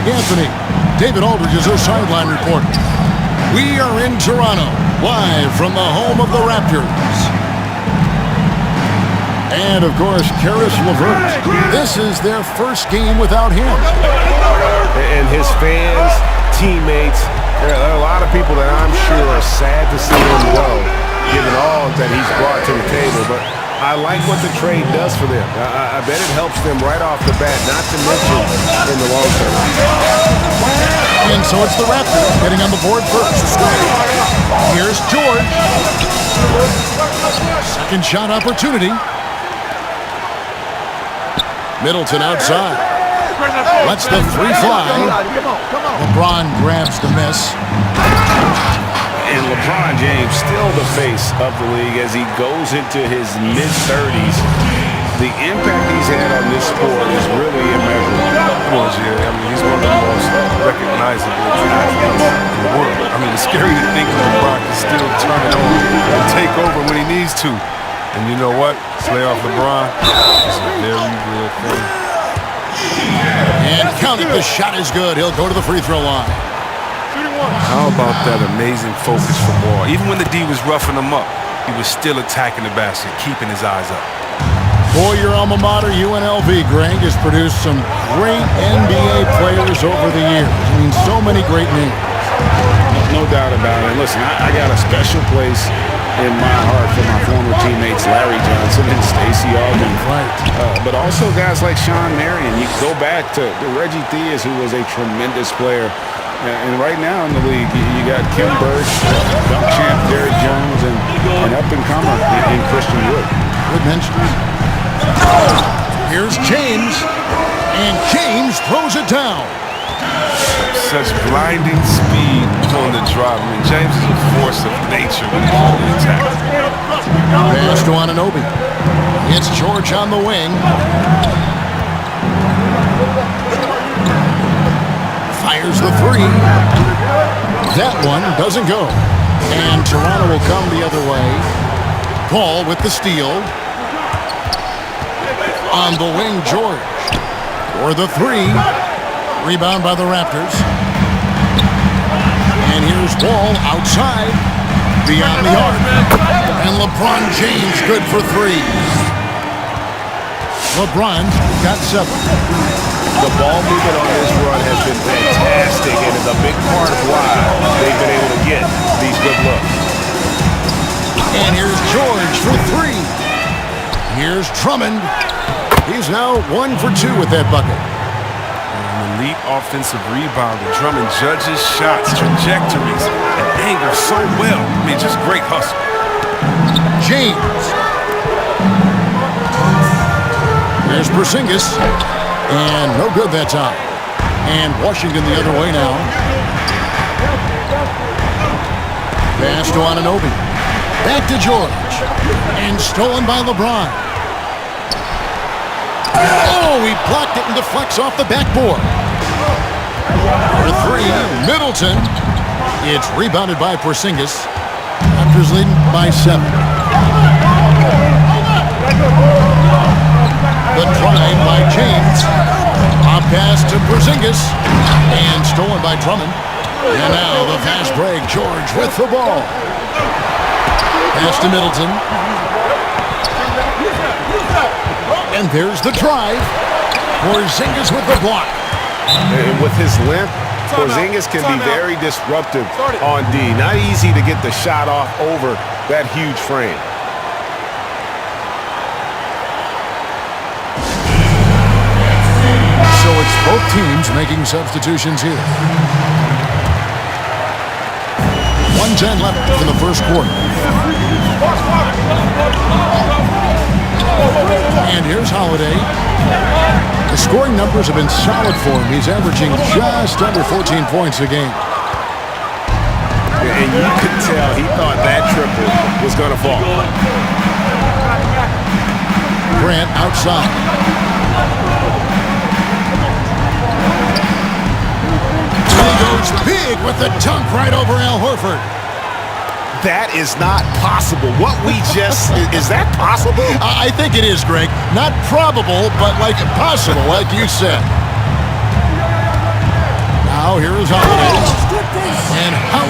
Greg Anthony. David Aldridge is our sideline reporter. We are in Toronto, live from the home of the Raptors. And, of course, Karis LeVert. This is their first game without him. And his fans, teammates, there are a lot of people that I'm sure are sad to see him go, given all that he's brought to the table. But I like what the trade does for them. I bet it helps them right off the bat, not to mention in the long term. And so it's the Raptors getting on the board first. Here's George. Second shot opportunity. Middleton outside. Lets the three fly. LeBron grabs the miss. And LeBron James still the face of the league as he goes into his mid-30s. The impact he's had on this sport is really immeasurable. I mean, he's one of the most recognizable athletes in the world. I mean, it's scary to think that LeBron can still turn it on and take over when he needs to. And you know what? Play off LeBron is a very real thing. And count it. The shot is good. He'll go to the free throw line. How about that amazing focus from Wall? Even when the D was roughing him up, he was still attacking the basket, keeping his eyes up. For your alma mater, UNLV, Greg, has produced some great NBA players over the years. I mean, so many great names. No doubt about it. Listen, I got a special place in my heart for my former teammates Larry Johnson and Stacey Augmon. Right. But also guys like Sean Marion. You go back to Reggie Theus, who was a tremendous player. And right now in the league, you got Kim Birch, dunk champ Derrick Jones, and up-and-comer in Christian Wood. Good mention. Here's James, and James throws it down. Such blinding speed on the drop. I mean, James is a force of nature when he's on the attack. Pass to Anunoby. It's George on the wing. Fires the three. That one doesn't go. And Toronto will come the other way. Paul with the steal. On the wing, George. For the three. Rebound by the Raptors. And here's Wall outside. Beyond the arc. And LeBron James good for three. LeBron got 7. The ball movement on this run has been fantastic and is a big part of why they've been able to get these good looks. And here's George for three. Here's Drummond. He's now 1 for 2 with that bucket. An elite offensive rebounder. Drummond judges shots, trajectories, and angles so well. I mean, just great hustle. James. Here's Porzingis. And no good that time. And Washington the other way now. Pass to Anunoby. Back to George. And stolen by LeBron. Oh, he blocked it and deflects off the backboard. For three, Middleton. It's rebounded by Porzingis. Raptors leading by 7. The drive by James. A pass to Porzingis. And stolen by Drummond. And now the fast break. George with the ball. Pass to Middleton. And there's the drive. Porzingis with the block. And with his length, Porzingis can be very disruptive on D. Not easy to get the shot off over that huge frame. So it's both teams making substitutions here. 1:10 left in the first quarter. And here's Holiday. The scoring numbers have been solid for him. He's averaging just under 14 points a game. And you could tell he thought that triple was going to fall. Grant outside. He goes big with the dunk right over Al Horford. That is not possible. What we just... is that possible? I think it is, Greg. Not probable, but like possible, like you said.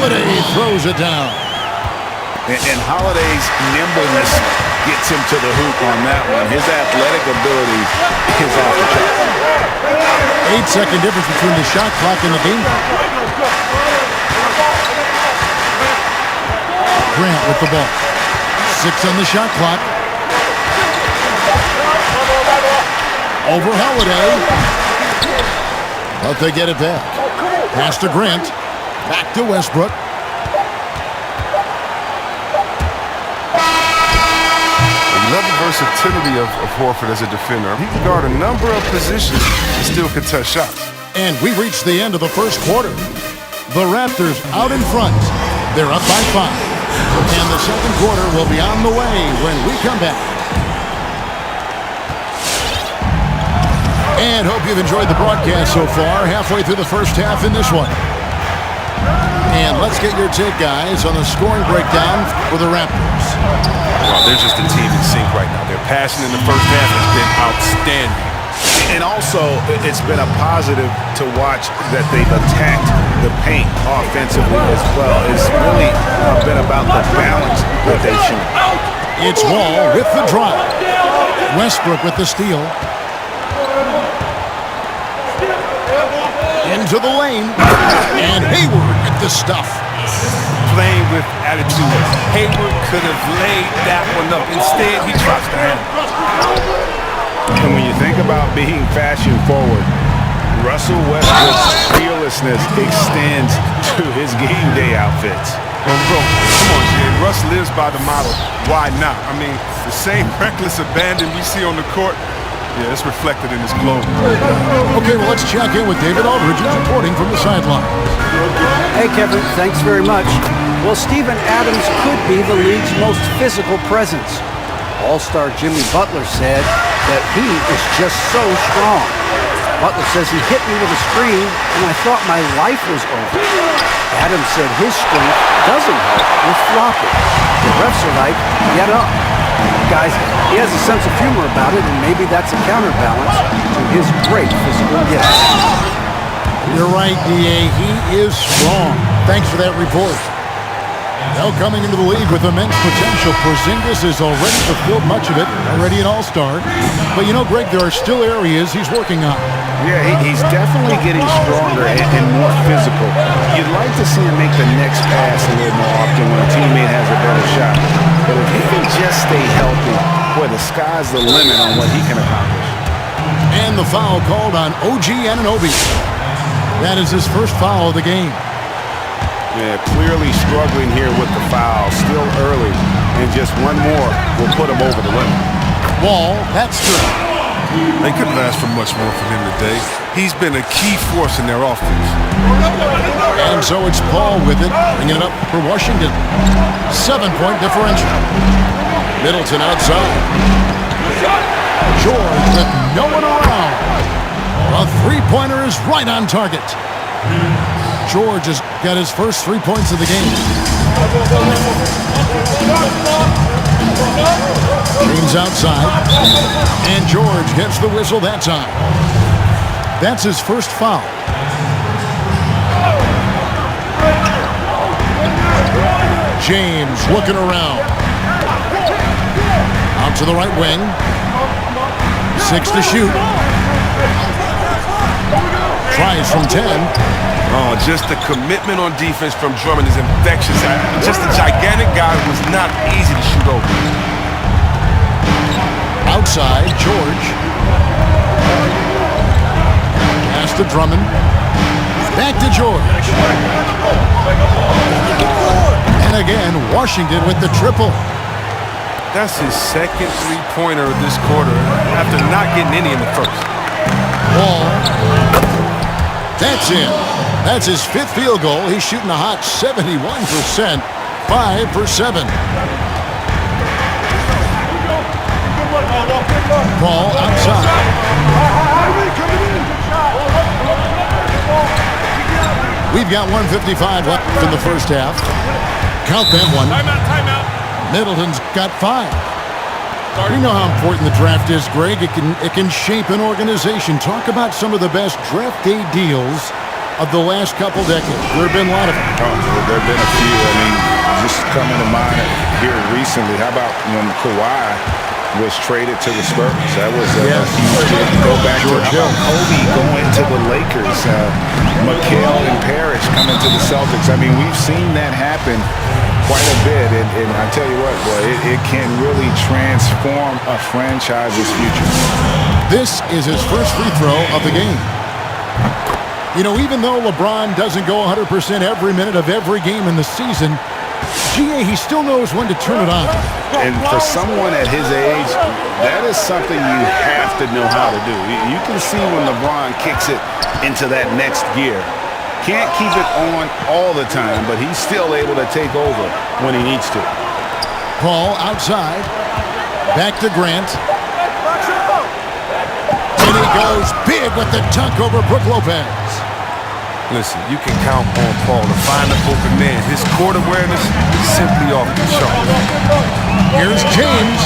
Holiday throws it down. And Holiday's nimbleness gets him to the hoop on that one. His athletic ability is off the chart. 8-second difference between the shot clock and the game clock. Grant with the ball. 6 on the shot clock. Over Holiday. But they get it back. Pass to Grant. Back to Westbrook. I love the versatility of Horford as a defender. He can guard a number of positions and still contest shots. And we reached the end of the first quarter. The Raptors out in front. They're up by 5. And the second quarter will be on the way when we come back. And hope you've enjoyed the broadcast so far. Halfway through the first half in this one. And let's get your take, guys, on the scoring breakdown for the Raptors. Well, they're just a team in sync right now. Their passing in the first half has been outstanding. And also, it's been a positive to watch that they've attacked the paint offensively as well. It's really been about the balance that they've shown. It's Wall with the drive. Westbrook with the steal. Into the lane. And Hayward with the stuff. Playing with attitude. Hayward could have laid that one up. Instead, he drops the hand. And when you think about being fashion forward, Russell Westbrook's fearlessness extends to his game day outfits. Well, bro, come on, Jay. Russ lives by the motto, why not? I mean, the same reckless abandon we see on the court, yeah, it's reflected in his clothes. Okay, well, let's check in with David Aldridge reporting from the sideline. Hey, Kevin, thanks very much. Well, Steven Adams could be the league's most physical presence. All-star Jimmy Butler said that he is just so strong. Butler says he hit me with a screen, and I thought my life was over. Adams said his strength doesn't help with flopping. The refs are like, get up. Guys, he has a sense of humor about it, and maybe that's a counterbalance to his great physical gifts. You're right, D.A. He is strong. Thanks for that report. Now coming into the league with immense potential, Porzingis has already fulfilled much of it, already an all-star. But you know, Greg, there are still areas he's working on. Yeah, he's definitely getting stronger and more physical. You'd like to see him make the next pass a little more often when a teammate has a better shot. But if he can just stay healthy, boy, the sky's the limit on what he can accomplish. And the foul called on OG Anunoby. That is his first foul of the game. Yeah, clearly struggling here with the foul. Still early, and just one more will put him over the limit. Wall, that's true. They couldn't ask for much more from him today. He's been a key force in their offense. And so it's Paul with it, bringing it up for Washington. 7-point differential. Middleton outside. George with no one around. A three-pointer is right on target. George has got his first 3 points of the game. Green's outside. And George gets the whistle that time. That's his first foul. James looking around. Out to the right wing. 6 to shoot. Tries from 10. Oh, just the commitment on defense from Drummond is infectious. Just a gigantic guy was not easy to shoot over. Outside, George. Pass to Drummond. Back to George. And again, Washington with the triple. That's his second three-pointer of this quarter after not getting any in the first. Wall. That's in. That's his 5th field goal. He's shooting a hot 71%. 5 for 7. Ball outside. We've got 1:55 left in the first half. Count that one. Timeout. Middleton's got 5. We know how important the draft is, Greg. It can shape an organization. Talk about some of the best draft day deals of the last couple decades? There have been a lot of them. Well, there have been a few. I mean, just coming to mind here recently. How about when Kawhi was traded to the Spurs? That was a huge deal. Go back to how about Kobe going to the Lakers, McHale and Parrish coming to the Celtics. I mean, we've seen that happen quite a bit, and I tell you what, boy, it can really transform a franchise's future. This is his first free throw of the game. You know, even though LeBron doesn't go 100% every minute of every game in the season, GA, he still knows when to turn it on. And for someone at his age, that is something you have to know how to do. You can see when LeBron kicks it into that next gear. Can't keep it on all the time, but he's still able to take over when he needs to. Paul outside. Back to Grant. And he goes big with the dunk over Brook Lopez. Listen, you can count on Paul to find the open man. His court awareness is simply off the chart. Here's James.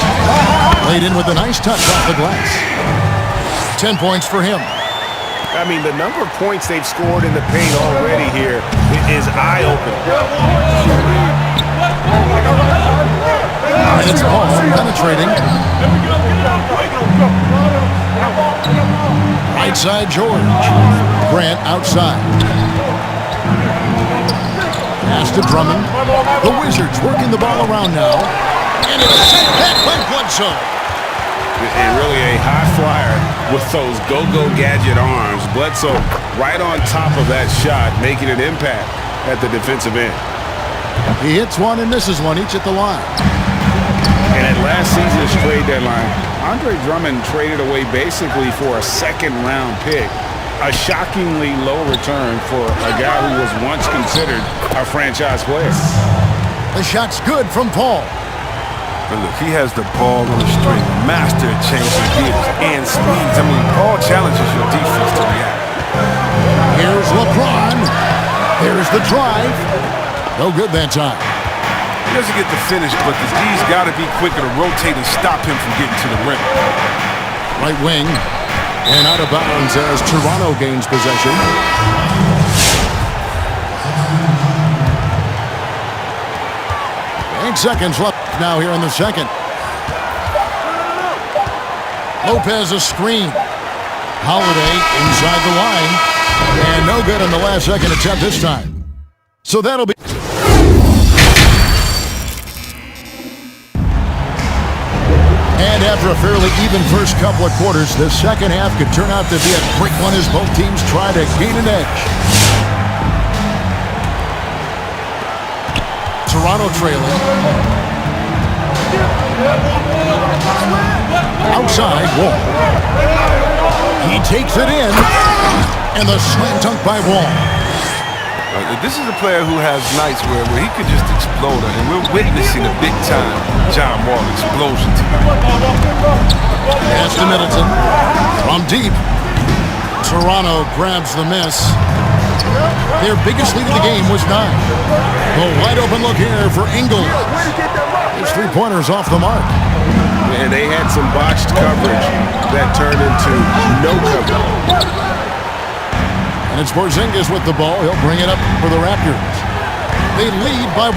Laid in with a nice touch off the glass. 10 points for him. I mean, the number of points they've scored in the paint already here is eye-opening. And it's Paul penetrating. Right side, George. Grant outside. Pass to Drummond. The Wizards working the ball around now. And it's sent back by Bledsoe. And really a high flyer with those go-go gadget arms. Bledsoe right on top of that shot, making an impact at the defensive end. He hits one and misses one, each at the line. And at last season's trade deadline, Andre Drummond traded away basically for a second-round pick. A shockingly low return for a guy who was once considered a franchise player. The shot's good from Paul. But look, he has the ball on the string, master at changing gears and speeds. I mean, Paul challenges your defense to react. Here's LeBron. There's the drive. No good that time. He doesn't get the finish, but the D's got to be quicker to rotate and stop him from getting to the rim. Right wing. And out of bounds as Toronto gains possession. 8 seconds left now here in the second. Lopez a screen. Holiday inside the line. And no good on the last second attempt this time. So that'll be... And after a fairly even first couple of quarters, the second half could turn out to be a quick one as both teams try to gain an edge. Toronto trailing. Outside, Wall. He takes it in. And the slam dunk by Wall. This is a player who has nights where he could just explode, and we're witnessing a big-time John Wall explosion tonight. Pass to Middleton. From deep. Toronto grabs the miss. Their biggest lead of the game was 9. The wide open look here for Ingles. His three-pointer's off the mark. And they had some botched coverage that turned into no coverage. And it's Porzingis with the ball. He'll bring it up for the Raptors. They lead by 1.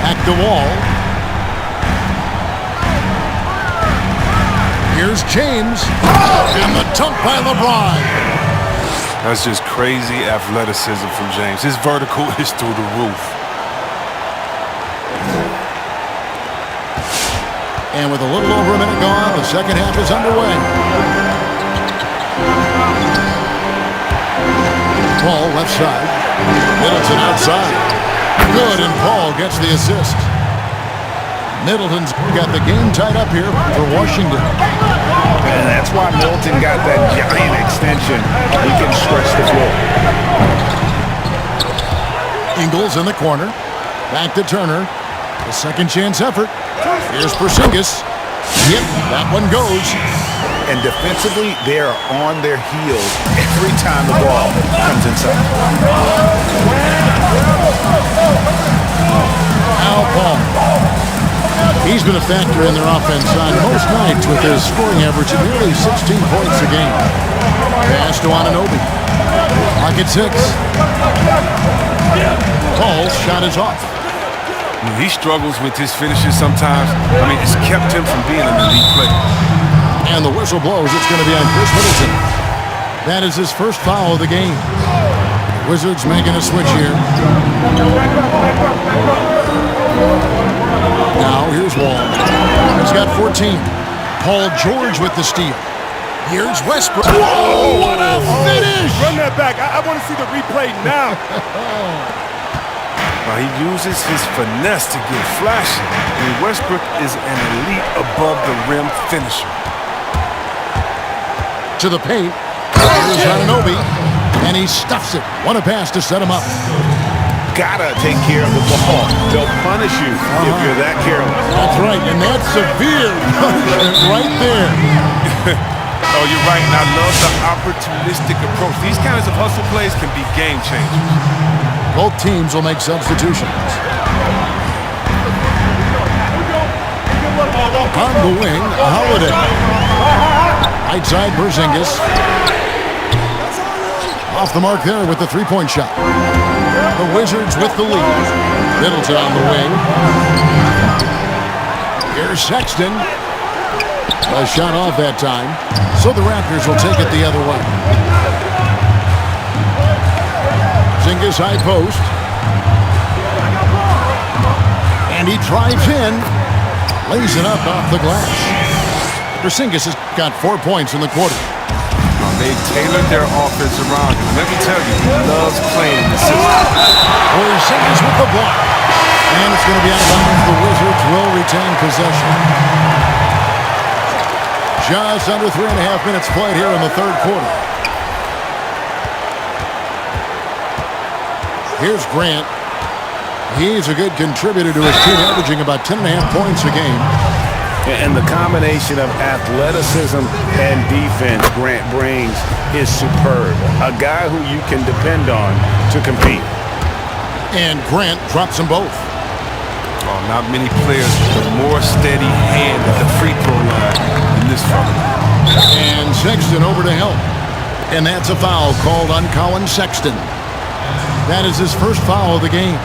Back to Wall. Here's James. And the dunk by LeBron. That's just crazy athleticism from James. His vertical is through the roof. And with a little over a minute gone, the second half is underway. Paul left side. Middleton outside. Good, and Paul gets the assist. Middleton's got the game tied up here for Washington. And that's why Middleton got that giant extension. He can stretch the floor. Ingles in the corner. Back to Turner. A second chance effort. Here's Porzingis. Yep, that one goes. And defensively, they are on their heels every time the ball comes inside. Al Paul. He's been a factor in their offense on most nights with his scoring average of nearly 16 points a game. Pass to Anunoby. Clock at 6. Paul's shot is off. He struggles with his finishes sometimes. I mean, it's kept him from being an elite player. And the whistle blows. It's going to be on Chris Middleton. That is his first foul of the game. Wizards making a switch here. Now here's Wall. He's got 14. Paul George with the steal. Here's Westbrook. Whoa, what a finish! Run that back. I want to see the replay now. He uses his finesse to get flashy. I mean, Westbrook is an elite above-the-rim finisher. To the paint. Here's Anunoby. And he stuffs it. What a pass to set him up. Gotta take care of the ball. They'll punish you if you're that careless. That's right, and that's severe punishment right there. Oh, you're right, and I love the opportunistic approach. These kinds of hustle plays can be game changers. Both teams will make substitutions. On the wing, Holiday. Right side, Porzingis. Off the mark there with the three-point shot. The Wizards with the lead. Middleton on the wing. Here's Sexton. A shot off that time. So the Raptors will take it the other way. Porzingis high post. And he drives in. Lays it up off the glass. Porzingis has got 4 points in the quarter. They've tailored their offense around him. Let me tell you, he loves playing in the system. Porzingis with the block. And it's going to be out of bounds. The Wizards will retain possession. Just under 3.5 minutes played here in the third quarter. Here's Grant. He's a good contributor to his team, averaging about 10.5 points a game. And the combination of athleticism and defense Grant brings is superb. A guy who you can depend on to compete. And Grant drops them both. Oh, not many players with a more steady hand at the free throw line than this fella. And Sexton over to help. And that's a foul called on Colin Sexton. That is his first foul of the game.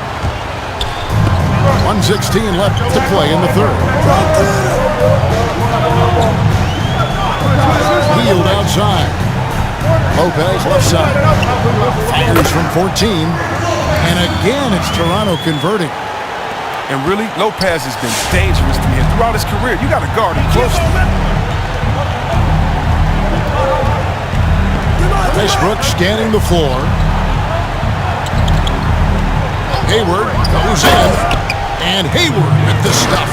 1:16 left to play in the third. Healed outside. Lopez left side. Fires from 14. And again, it's Toronto converting. And really, Lopez has been dangerous to me. And throughout his career, you got to guard him closely. Westbrook scanning the floor. Hayward goes in. And Hayward with the stuff.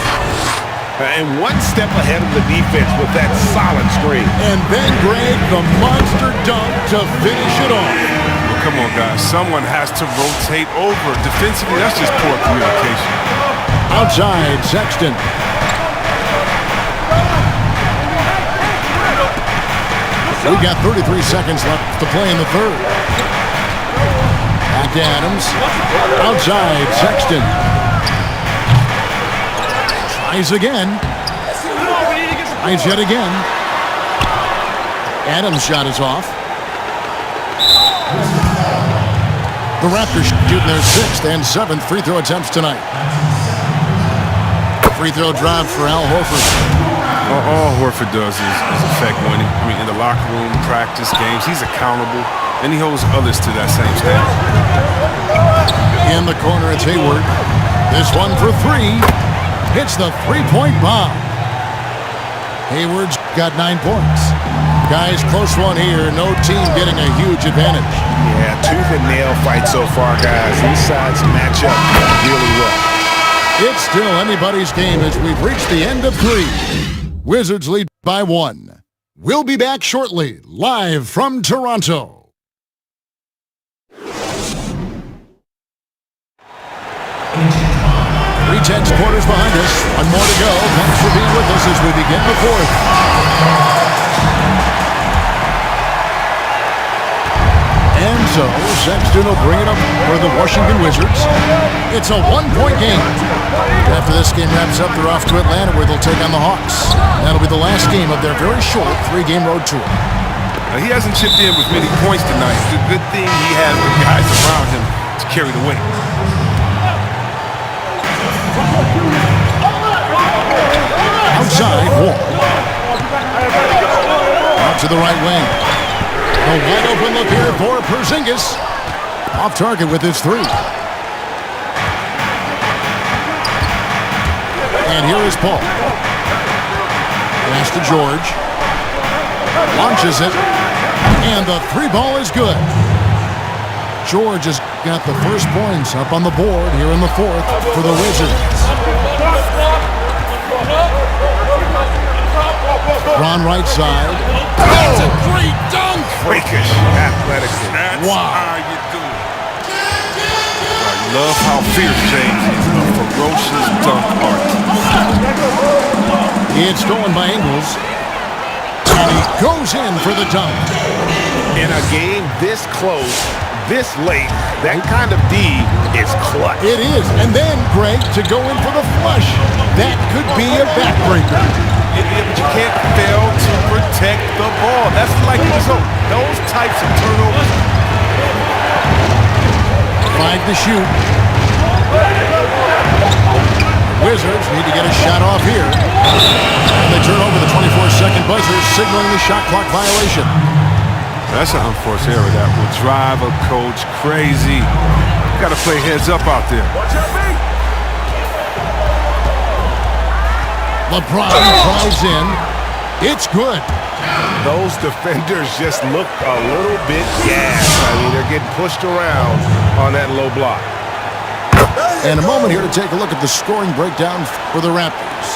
And one step ahead of the defense with that solid screen. And then Greg, the monster dunk to finish it off. Well, come on, guys. Someone has to rotate over. Defensively, that's just poor communication. Outside, Sexton. We've got 33 seconds left to play in the third. Back to Adams. Outside, Sexton. Tries again. Tries yet again. Adams' shot is off. The Raptors shooting their 6th and 7th free throw attempts tonight. Free throw drop for Al Horford. All Horford does is affect winning. I mean, in the locker room, practice, games, he's accountable, and he holds others to that same standard. In the corner, it's Hayward. This one for 3. Hits the three-point bomb. Hayward's got 9 points. Guys, close one here. No team getting a huge advantage. Yeah, tooth and nail fight so far, guys. These sides match up really well. It's still anybody's game as we've reached the end of 3. Wizards lead by 1. We'll be back shortly, live from Toronto. 3:10 quarters behind us. One more to go. Thanks for being with us as we begin the fourth. And so, Sexton will bring it up for the Washington Wizards. It's a 1-point game. After this game wraps up, they're off to Atlanta where they'll take on the Hawks. That'll be the last game of their very short 3-game road tour. Now, he hasn't chipped in with many points tonight. It's a good thing he has the guys around him to carry the weight. Outside, Wall. Out to the right wing. A wide open look here for Porzingis. Off target with his three. And here is Paul. Pass to George. Launches it. And the three ball is good. George has got the first points up on the board here in the fourth for the Wizards. Ron right side. That's a great dunk. Freakish athletic. That's Wow. how you do it. I love how fierce James is. A ferocious dunk artist. It's stolen by Ingles. And he goes in for the dunk. In a game this close, this late, that kind of D is clutch. It is. And then, Greg, to go in for the flush. That could be a backbreaker. Yeah, but you can't fail to protect the ball. That's the likely result. Those types of turnovers. 5 to shoot. Wizards need to get a shot off here. And they turn over the 24-second buzzer, signaling the shot clock violation. That's an unforced error that will drive a coach crazy. Got to play heads up out there. LeBron drives in. It's good. Those defenders just look a little bit gassed. I mean, they're getting pushed around on that low block. And a moment here to take a look at the scoring breakdown for the Raptors.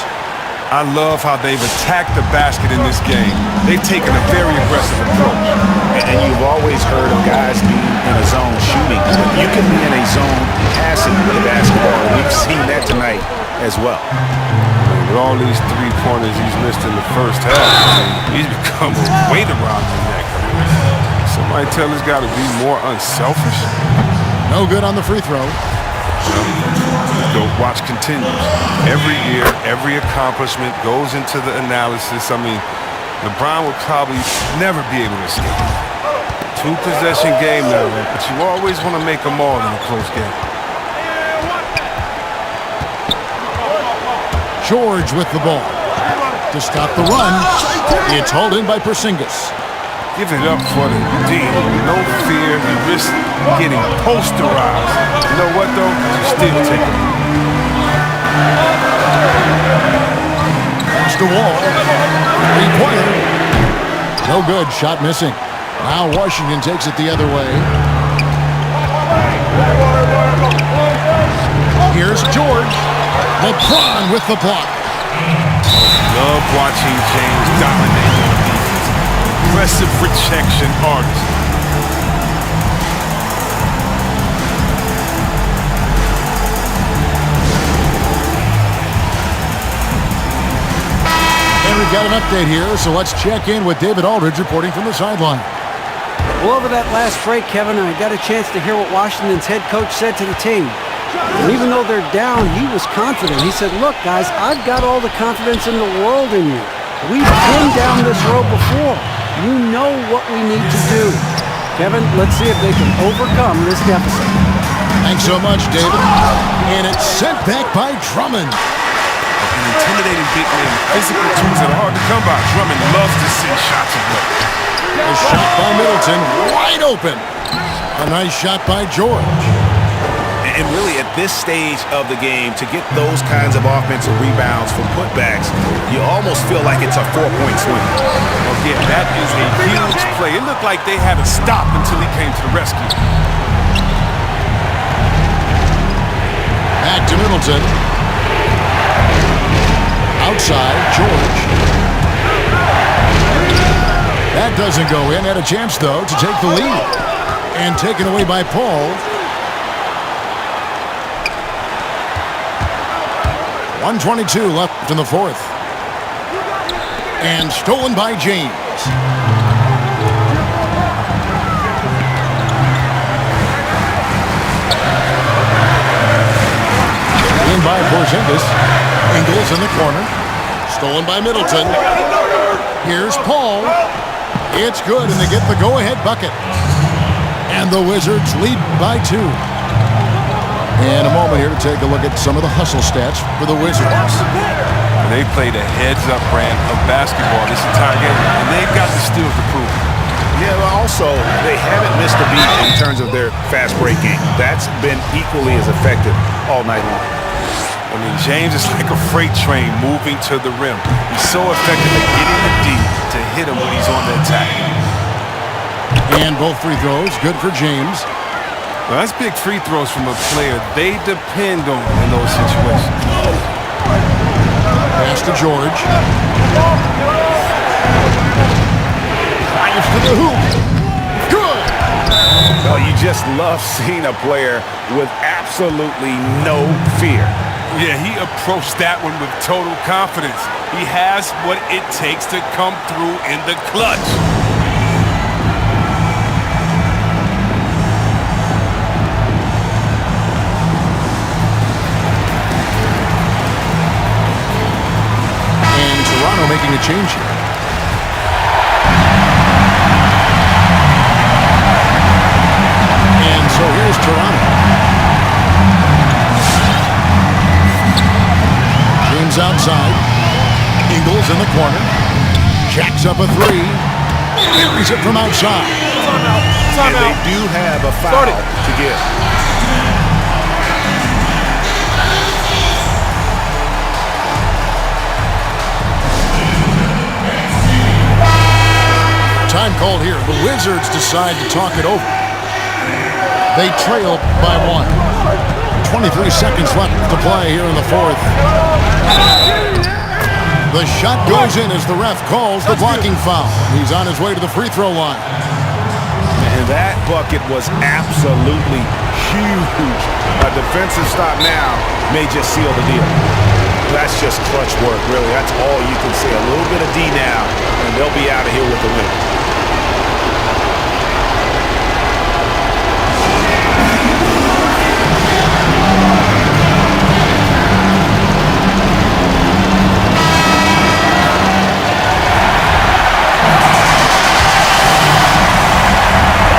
I love how they've attacked the basket in this game. They've taken a very aggressive approach. And you've always heard of guys being in a zone shooting, but you can be in a zone passing with the basketball. We've seen that tonight as well. With all these three-pointers he's missed in the first half, he's become a weight around the neck. Somebody tell this guy to be more unselfish. No good on the free throw. The watch continues. Every year, every accomplishment goes into the analysis. I mean, LeBron will probably never be able to escape. 2-possession game now, but you always want to make them all in a close game. George with the ball. To stop the run, it's hauled in by Porzingis. Give it up for the D. No fear. You risk getting posterized. You know what, though? You still take it. Pass the wall. Three-pointer. No good. Shot missing. Now Washington takes it the other way. Here's George. LeBron with the block. Love watching James dominate on defense. Aggressive protection artist. And we've got an update here, so let's check in with David Aldridge reporting from the sideline. Well, over that last break, Kevin, I got a chance to hear what Washington's head coach said to the team. And even though they're down, he was confident. He said, look, guys, I've got all the confidence in the world in you. We've been down this road before. You know what we need to do. Kevin, let's see if they can overcome this deficit. Thanks so much, David. And it's sent back by Drummond. An intimidating big man, physical tools that are hard to come by. Drummond loves to see shots away. A shot by Middleton, wide open. A nice shot by George. And really, at this stage of the game, to get those kinds of offensive rebounds from putbacks, you almost feel like it's a 4-point swing. Oh, yeah, that is a huge play. It looked like they had to stop until he came to the rescue. Back to Middleton. Outside, George. That doesn't go in. Had a chance, though, to take the lead. And taken away by Paul. 1:22 left in the fourth. And stolen by James. In by Porzingis. Ingles in the corner. Stolen by Middleton. Here's Paul. It's good, and they get the go-ahead bucket. And the Wizards lead by 2. And a moment here to take a look at some of the hustle stats for the Wizards. They played a heads-up brand of basketball this entire game, and they've got the steals to prove it. Yeah, but also, they haven't missed a beat in terms of their fast break game. That's been equally as effective all night long. I mean, James is like a freight train moving to the rim. He's so effective at getting the D to hit him when he's on the attack. And both free throws, good for James. Well, that's big free throws from a player they depend on in those situations. Pass to George. Fires to the hoop. Good! Oh, you just love seeing a player with absolutely no fear. Yeah, he approached that one with total confidence. He has what it takes to come through in the clutch. Making a change here. And so here's Toronto. James outside. Ingles in the corner. Jacks up a 3. Buries it from outside. And they do have a foul to give. Time called here. The Wizards decide to talk it over. They trail by 1. 23 seconds left to play here in the 4th. The shot goes in as the ref calls the blocking foul. He's on his way to the free throw line. And that bucket was absolutely huge. A defensive stop now may just seal the deal. That's just clutch work, really. That's all you can say. A little bit of D now, and they'll be out of here with the win.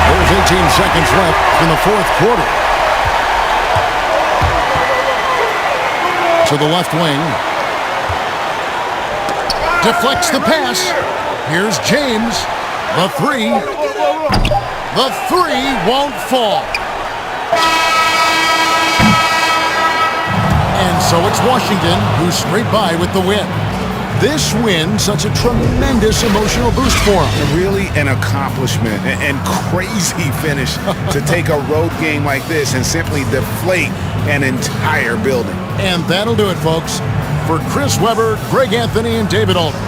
There's 18 seconds left in the 4th quarter. To the left wing. Deflects the pass. Here's James. The 3. The 3 won't fall. And so it's Washington who scraped by with the win. This win, such a tremendous emotional boost for them. Really an accomplishment and crazy finish to take a road game like this and simply deflate an entire building. And that'll do it, folks. For Chris Webber, Greg Anthony, and David Alden,